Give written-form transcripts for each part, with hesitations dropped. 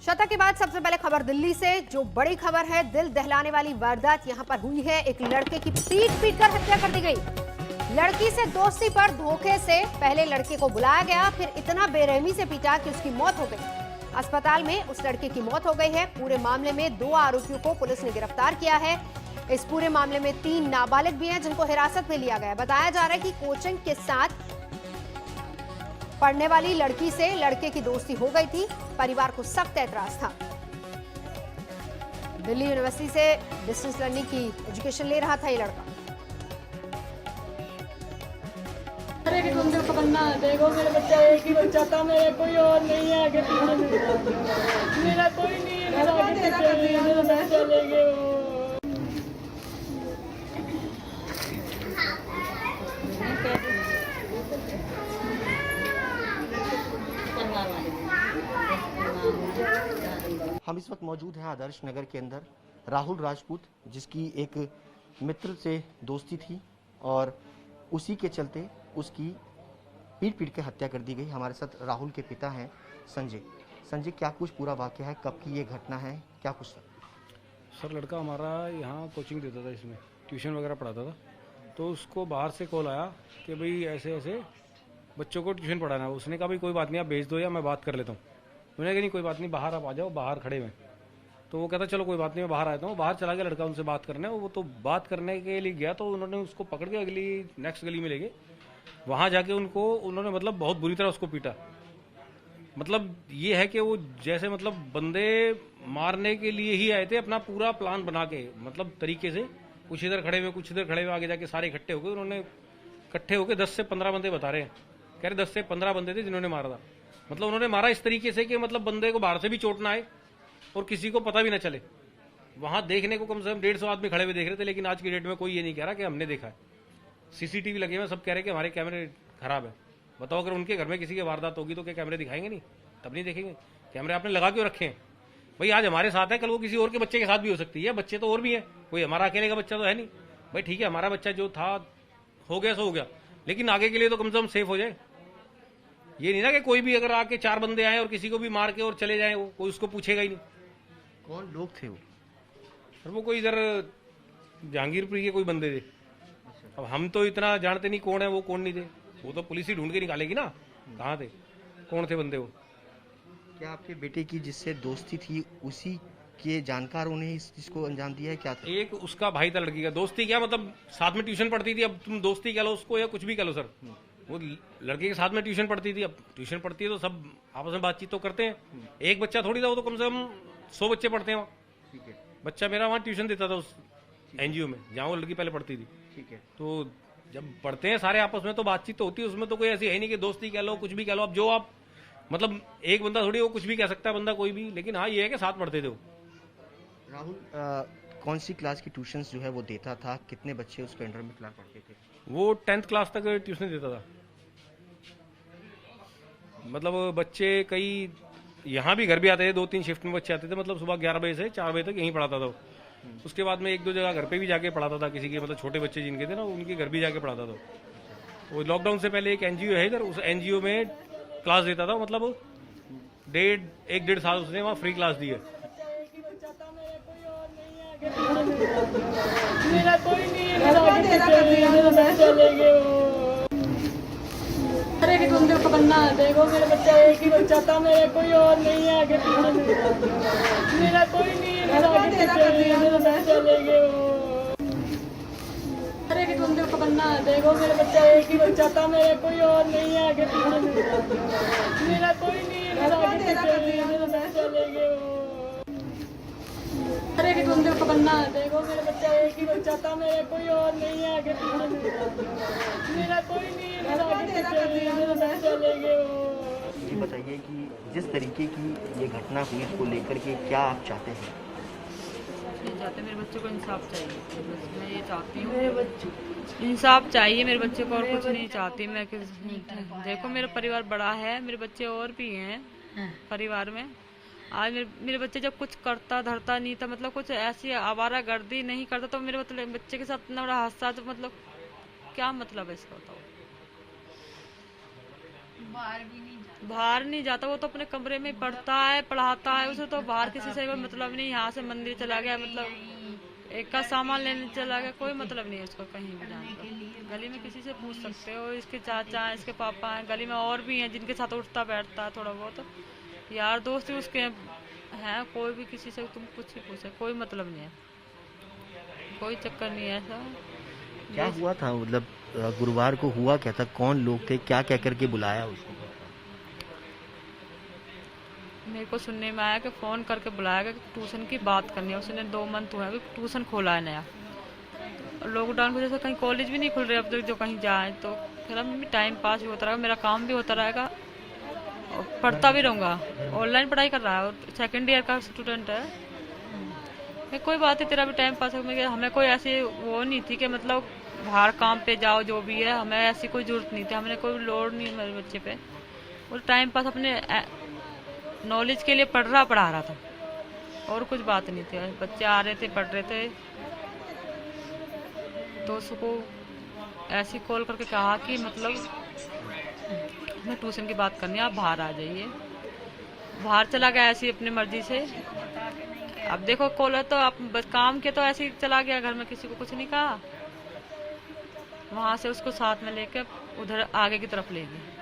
शता के बाद सबसे पहले खबर दिल्ली से। जो बड़ी खबर है, दिल दहलाने वाली वारदात यहां पर हुई है। एक लड़के की पीट कर हत्या कर दी गई। लड़की से दोस्ती पर धोखे से पहले लड़के को बुलाया गया, फिर इतना बेरहमी से पीटा कि उसकी मौत हो गई। अस्पताल में उस लड़के की मौत हो गई है। पूरे मामले में 2 आरोपियों को पुलिस ने गिरफ्तार किया है। इस पूरे मामले में 3 नाबालिग भी हैं जिनको हिरासत में लिया गया है। बताया जा रहा है कि कोचिंग के साथ पढ़ने वाली लड़की से लड़के की दोस्ती हो गई थी। परिवार को सख्त ऐतराज था। दिल्ली यूनिवर्सिटी से डिस्टेंस लर्निंग की एजुकेशन ले रहा था ये लड़का। अरे कि तुम देखो पन्ना, देखो मेरा बच्चा एक ही बच्चा था, मेरा कोई और नहीं है आगे पीछे, मेरा कोई नहीं है, मेरा आगे पीछे मेरा बच्चा ले गए वो। हम इस वक्त मौजूद हैं आदर्श नगर के अंदर। राहुल राजपूत, जिसकी एक मित्र से दोस्ती थी और उसी के चलते उसकी पीट के हत्या कर दी गई। हमारे साथ राहुल के पिता हैं संजय। संजय, क्या कुछ पूरा वाकया है, कब की ये घटना है, क्या कुछ? सर, लड़का हमारा यहाँ कोचिंग देता था, इसमें ट्यूशन वगैरह पढ़ाता था। तो उसको बाहर से कॉल आया कि भाई ऐसे ऐसे बच्चों को ट्यूशन पढ़ाना है। उसने कहा भाई कोई बात नहीं, आप भेज दो या मैं बात कर लेता हूँ। उन्होंने कहा नहीं कोई बात नहीं, बाहर आप आ जाओ, बाहर खड़े हुए। तो वो कहता चलो कोई बात नहीं, मैं बाहर आता हूँ। बाहर चला गया लड़का उनसे बात करने। वो तो बात करने के लिए गया तो उन्होंने उसको पकड़ के नेक्स्ट गली में ले गए। वहाँ जाके उन्होंने मतलब बहुत बुरी तरह उसको पीटा। मतलब ये है कि वो जैसे मतलब बंदे मारने के लिए ही आए थे, अपना पूरा प्लान बना के, मतलब तरीके से। कुछ इधर खड़े हुए, कुछ इधर खड़े हुए, आगे जाके सारे इकट्ठे हो गए। उन्होंने इकट्ठे होकर 10 से 15 बंदे बता रहे हैं, कह रहे 10 से 15 बंदे थे जिन्होंने मारा था। मतलब उन्होंने मारा इस तरीके से कि मतलब बंदे को बाहर से भी चोट ना आए और किसी को पता भी ना चले। वहां देखने को कम से कम 150 आदमी खड़े हुए देख रहे थे, लेकिन आज की डेट में कोई ये नहीं कह रहा कि हमने देखा है। सीसीटीवी लगे हुए, सब कह रहे कि हमारे कैमरे खराब है। बताओ, अगर उनके घर में किसी की वारदात होगी तो क्या कैमरे दिखाएंगे? नहीं, तब नहीं देखेंगे। कैमरे आपने लगा क्यों रखे हैं? भाई आज हमारे साथ है, कल वो किसी और के बच्चे के साथ भी हो सकती है। बच्चे तो और भी है, कोई हमारा अकेले का बच्चा तो है नहीं। भाई ठीक है, हमारा बच्चा जो था हो गया सो हो गया, लेकिन आगे के लिए तो कम से कम सेफ हो जाए। ये नहीं ना कि कोई भी अगर आके 4 बंदे आए और किसी को भी मार के और चले जाए, वो कोई उसको पूछेगा ही नहीं। कौन लोग थे वो? और वो कोई इधर जहांगीरपुरी के कोई बंदे थे। अब हम तो इतना जानते नहीं कौन है वो, कौन नहीं थे। वो तो पुलिस ही ढूंढ के निकालेगी ना कहाँ थे, कौन थे बंदे वो। क्या आपके बेटे की जिससे दोस्ती थी उसी के जानकारों ने इस चीज को अंजाम दिया है? क्या था? एक उसका भाई था लड़की का। दोस्ती क्या मतलब, साथ में ट्यूशन पढ़ती थी। अब तुम दोस्ती कह लो उसको या कुछ भी कह लो सर, वो लड़के के साथ में ट्यूशन पढ़ती थी। अब ट्यूशन पढ़ती है तो सब आपस में बातचीत तो करते हैं। एक बच्चा थोड़ी था, वो तो कम से कम 100 बच्चे पढ़ते हैं वहाँ। ठीक है, बच्चा मेरा वहाँ ट्यूशन देता था उस एनजीओ में जहाँ वो लड़की पहले पढ़ती थी। ठीक है। तो जब पढ़ते हैं सारे आपस में तो बातचीत तो होती है। उसमें तो कोई ऐसी है नहीं कि दोस्ती कह लो, कुछ भी कह लो। अब जो आप मतलब एक बंदा थोड़ी वो कुछ भी कह सकता है, बंदा कोई भी। लेकिन हाँ ये है कि साथ पढ़ते थे वो। राहुल कौन सी क्लास की ट्यूशंस जो है वो देता था? कितने बच्चे उसके अंडर में क्लास पढ़ते थे? वो 10th क्लास तक ट्यूशन देता था। मतलब बच्चे कई यहाँ भी घर भी आते थे, 2-3 शिफ्ट में बच्चे आते थे। मतलब सुबह 11 बजे से 4 बजे तक यहीं पढ़ाता था वो। उसके बाद में 1-2 जगह घर पे भी जाके पढ़ाता था, किसी के मतलब छोटे बच्चे जिनके थे ना, उनके घर भी जाके पढ़ाता था। वो लॉकडाउन से पहले एक एनजीओ है इधर, उस एनजीओ में क्लास देता था। मतलब 1-1.5 साल उसने वहाँ फ्री क्लास दी है। मेरा कोई नहीं है, मेरा आगे पीछे मेरा बच्चा ले गए वो। अरे कि तुम देखो पन्ना, देखो मेरा बच्चा एक ही बच्चा था, मेरा कोई और नहीं है आगे पीछे, मेरा कोई नहीं है, मेरा आगे पीछे मेरा बच्चा ले गए वो। अरे कि तुम देखो पन्ना, देखो मेरा बच्चा एक ही बच्चा था, मेरा कोई और नहीं है आगे पीछे, मेरा कोई नहीं है, मेरा आगे पीछे मेरा बच्चा ले गए वो। अरे कि तुम देखो पन्ना, देखो मेरा बच्चा एक ही बच्चा था, मेरा कोई और नहीं है आगे पीछे, मेरा कोई नहीं है, मेरा आगे पीछे मेरा बच्चा ले गए वो। ये बताइए कि जिस तरीके की ये घटना हुई इसको लेकर के क्या आप चाहते हैं? मेरे बच्चे को इंसाफ चाहिए। मैं ये चाहती हूँ, मेरे बच्चे इंसाफ चाहिए मेरे बच्चे को, और कुछ नहीं चाहती मैं। देखो मेरा परिवार बड़ा है, मेरे बच्चे और भी हैं परिवार में। आज मेरे बच्चे जब कुछ करता धरता नहीं था, मतलब कुछ ऐसी आवारा गर्दी नहीं करता, तो मेरे मतलब बच्चे के साथ इतना बड़ा हादसा, तो मतलब क्या मतलब है इसका बताओ। बाहर नहीं जाता, वो तो अपने कमरे में पढ़ता है, पढ़ाता है, उसे तो बाहर किसी से कोई मतलब नहीं। यहाँ से मंदिर चला गया, मतलब एक का सामान लेने चला गया, कोई मतलब नहीं है उसको कहीं भी जाने का। गली में किसी से पूछ सकते हो, इसके चाचा हैं, इसके पापा हैं, गली में और भी हैं जिनके साथ उठता बैठता है थोड़ा बहुत, यार दोस्त उसके हैं, कोई भी किसी से तुम कुछ ही पूछे, कोई मतलब नहीं है, कोई चक्कर नहीं है ऐसा। क्या हुआ था, मतलब गुरुवार को हुआ क्या था, कौन लोग थे, क्या क्या करके बुलाया उसको? मेरे को सुनने में आया कि फ़ोन करके बुलाया गया कि ट्यूशन की बात करनी है। उसने 2 मंथ हुआ है कि ट्यूशन खोला है नया, लॉकडाउन की वजह से कहीं कॉलेज भी नहीं खुल रहे अब तक जो कहीं जाए, तो फिर मम्मी टाइम पास भी होता रहेगा, मेरा काम भी होता रहेगा और पढ़ता भी रहूँगा। ऑनलाइन पढ़ाई कर रहा है और 2nd ईयर का स्टूडेंट है। मैं कोई बात है, तेरा भी टाइम पास होगा। हमें कोई ऐसी वो नहीं थी कि मतलब बाहर काम पे जाओ, जो भी है हमें ऐसी कोई ज़रूरत नहीं थी, हमने कोई लोड नहीं मेरे बच्चे पे, और टाइम पास अपने नॉलेज के लिए पढ़ा रहा था, और कुछ बात नहीं थी। बच्चे आ रहे थे, पढ़ रहे थे, तो उसको ऐसी कॉल करके कहा कि मतलब मैं ट्यूशन की बात करनी है, आप बाहर आ जाइए। बाहर चला गया ऐसी अपनी मर्जी से। अब देखो कॉल है तो आप बस काम के तो ऐसे ही चला गया, घर में किसी को कुछ नहीं कहा, वहां से उसको साथ में लेकर उधर आगे की तरफ ले गए।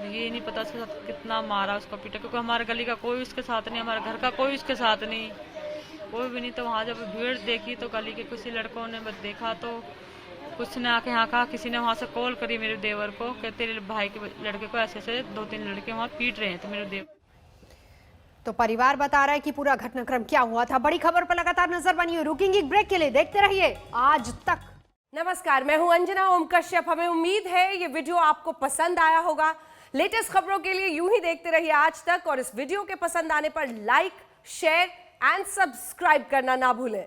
ये नहीं पता उसके साथ कितना मारा, उसको पीटा, क्योंकि हमारे गली का कोई उसके साथ नहीं, हमारे घर का कोई उसके साथ नहीं, कोई भी नहीं। तो वहाँ जब भीड़ देखी तो गली के किसी लड़कों ने बस देखा, तो कुछ ने आके यहाँ कहा, किसी ने वहाँ से कॉल करी मेरे देवर को कि तेरे भाई के लड़के को ऐसे ऐसे 2-3 लड़के वहाँ पीट रहे हैं। तो मेरे देवर तो परिवार बता रहा है कि पूरा घटनाक्रम क्या हुआ था। बड़ी खबर पर लगातार नजर बनी हुई, रुकेंगे एक ब्रेक के लिए, देखते रहिए आज तक। नमस्कार, मैं हूं अंजना ओम कश्यप। हमें उम्मीद है ये वीडियो आपको पसंद आया होगा। लेटेस्ट खबरों के लिए यूं ही देखते रहिए आज तक, और इस वीडियो के पसंद आने पर लाइक, शेयर एंड सब्सक्राइब करना ना भूलें।